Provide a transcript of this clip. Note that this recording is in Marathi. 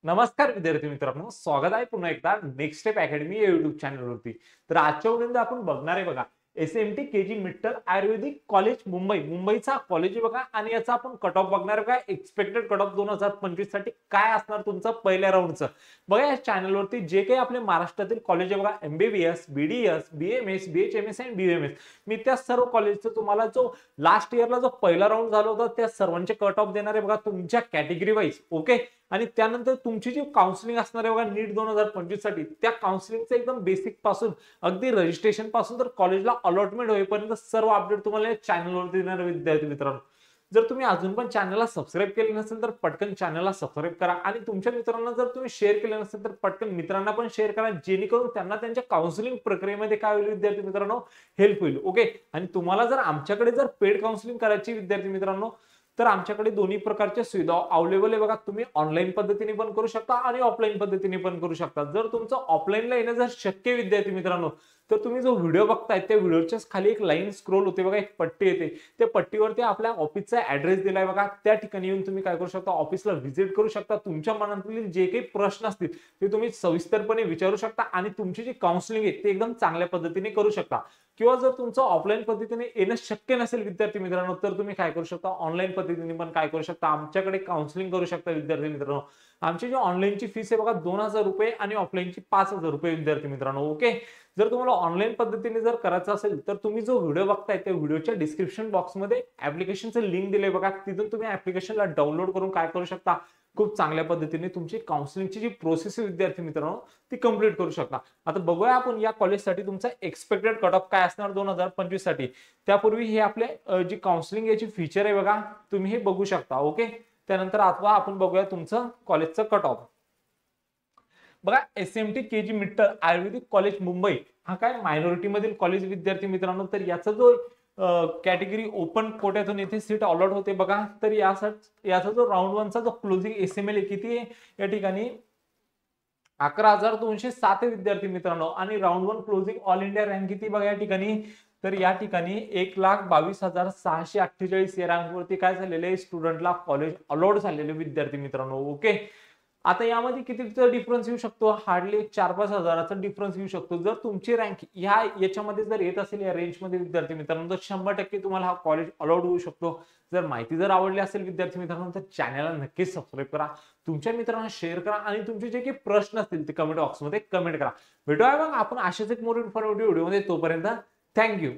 नमस्कार विद्यार्थी मित्रांनो, स्वागत आहे पुन्हा एकदा नेक्स्ट स्टेप अकॅडमी या युट्यूब चॅनलवरती. तर आजच्या व्हिडिओमध्ये आपण बघणार आहे बघा, एसएमटी केजी मिट्टल आयुर्वेदिक कॉलेज मुंबई, मुंबईचा कॉलेज आहे बघा आणि याचा आपण कट ऑफ बघणार आहे बघा. एक्सपेक्टेड कट ऑफ 2025 साठी काय असणार तुमचं पहिल्या राऊंडचं. बघा या चॅनलवरती जे काही आपले महाराष्ट्रातील कॉलेज आहे बघा, एमबीबीएस, बीडीएस, बीएमएस, बीएचएमएस आणि बीएमएस, मी त्या सर्व कॉलेजचं तुम्हाला जो लास्ट इयरला जो पहिला राऊंड झाला होता त्या सर्वांचे कट ऑफ देणार आहे बघा तुमच्या कॅटेगरी वाईज. ओके, आणि त्यानंतर तुमची जी काउन्सिलिंग असणार आहे बघा नीट 2025 साठी, त्या काउन्सिलिंगचं एकदम बेसिक पासून अगदी रजिस्ट्रेशन पासून तर कॉलेजला अलॉटमेंट होईपर्यंत सर्व अपडेट तुम्हाला या चॅनलवरती देणार विद्यार्थी मित्रांनो. जर तुम्ही अजून पण चॅनलला सबस्क्राईब केले नसेल तर पटकन चॅनलला सबस्क्राईब करा आणि तुमच्या मित्रांना जर तुम्ही शेअर केले नसेल तर पटकन मित्रांना पण शेअर करा, जेणेकरून त्यांना त्यांच्या काउन्सिलिंग प्रक्रियेमध्ये काय होईल विद्यार्थी मित्रांनो, हेल्प होईल. ओके, आणि तुम्हाला जर आमच्याकडे जर पेड काउन्सिलिंग करायची विद्यार्थी मित्रांनो, तर आमच्याकडे दोन्ही प्रकारच्या सुविधा अवेलेबल आहे बघा. तुम्ही ऑनलाईन पद्धतीने पण करू शकता आणि ऑफलाईन पद्धतीने पण करू शकता. जर तुमचं ऑफलाईनला येणं जर शक्य विद्यार्थी मित्रांनो, तर तुम्ही जो व्हिडिओ बघताय त्या व्हिडिओच्या खाली एक लाईन स्क्रोल होते बघा, एक पट्टी येते, त्या पट्टीवरती आपल्या ऑफिसचा ऍड्रेस दिलाय बघा. त्या ठिकाणी येऊन तुम्ही काय करू शकता, ऑफिसला व्हिजिट करू शकता. तुमच्या मनातील जे काही प्रश्न असतील ते तुम्ही सविस्तरपणे विचारू शकता आणि तुमची जी काउन्सिलिंग आहे ते एकदम चांगल्या पद्धतीने करू शकता. किंवा जर तुमचं ऑफलाईन पद्धतीने येणं शक्य नसेल विद्यार्थी मित्रांनो, तर तुम्ही काय करू शकता, ऑनलाईन पद्धतीने पण काय करू शकता, आमच्याकडे काउन्सिलिंग करू शकता विद्यार्थी मित्रांनो. आमची जी ऑनलाईनची फीस आहे बघा 2000 रुपये आणि ऑफलाईनची 5000 रुपये विद्यार्थी मित्रांनो. ओके, जर तुम्हाला ऑनलाईन पद्धतीने जर करायचं असेल तर तुम्ही जो व्हिडिओ बघताय त्या व्हिडिओच्या डिस्क्रिप्शन बॉक्समध्ये ऍप्लिकेशनचं लिंक दिलंय बघा, तिथून तुम्ही ऍप्लिकेशनला डाउनलोड करून काय करू शकता, खूप चांगल्या पद्धतीने तुमची काउन्सिलिंगची जी प्रोसेस आहे विद्यार्थी मित्रांनो ती कंप्लीट करू शकता. आता बघूया आपण या कॉलेजसाठी तुमचा एक्सपेक्टेड कट ऑफ काय असणार 2025 साठी. त्यापूर्वी हे आपले जी काउन्सिलिंग याची फीचर आहे बघा, तुम्ही हे बघू शकता. ओके, त्यानंतर आता आपण बघूया तुमचं कॉलेजचं कट ऑफ. बघा, एसएमटी केजी मिट्टल आयुर्वेदिक कॉलेज मुंबई हा काय मायनॉरिटी मधील कॉलेज विद्यार्थी मित्रांनो. तर याचा जो कॅटेगरी ओपन कोट्यातून येथे सीट अलॉट होते बघा, तर याचा जो राऊंड वनचा जो क्लोजिंग एसएमएल किती आहे या ठिकाणी 11,207 विद्यार्थी मित्रांनो. आणि round one closing all India rank किती बघा या ठिकाणी, तर या ठिकाणी 1,22,648 या रँक वरती काय झालेले स्टुडंटला कॉलेज अलॉट झालेले विद्यार्थी मित्रांनो. ओके, आता यामध्ये कितीचा डिफरन्स येऊ शकतो, हार्डली 4-5 हजाराचा डिफरन्स येऊ शकतो. जर तुमची रँक याच्यामध्ये जर येत असेल या रेंजमध्ये विद्यार्थी मित्रांनो, तर 100% तुम्हाला हा कॉलेज अलॉट होऊ शकतो. जर माहिती जर आवडली असेल विद्यार्थी मित्रांनो, तर चॅनलला नक्कीच सबस्क्राईब करा, तुमच्या मित्रांना शेअर करा आणि तुमचे जे काही प्रश्न असतील ते कमेंट बॉक्समध्ये कमेंट करा. भेटूया मग आपण अशाच एक मोर इन्फॉर्मेटिव्ह व्हिडिओमध्ये. तोपर्यंत थँक्यू.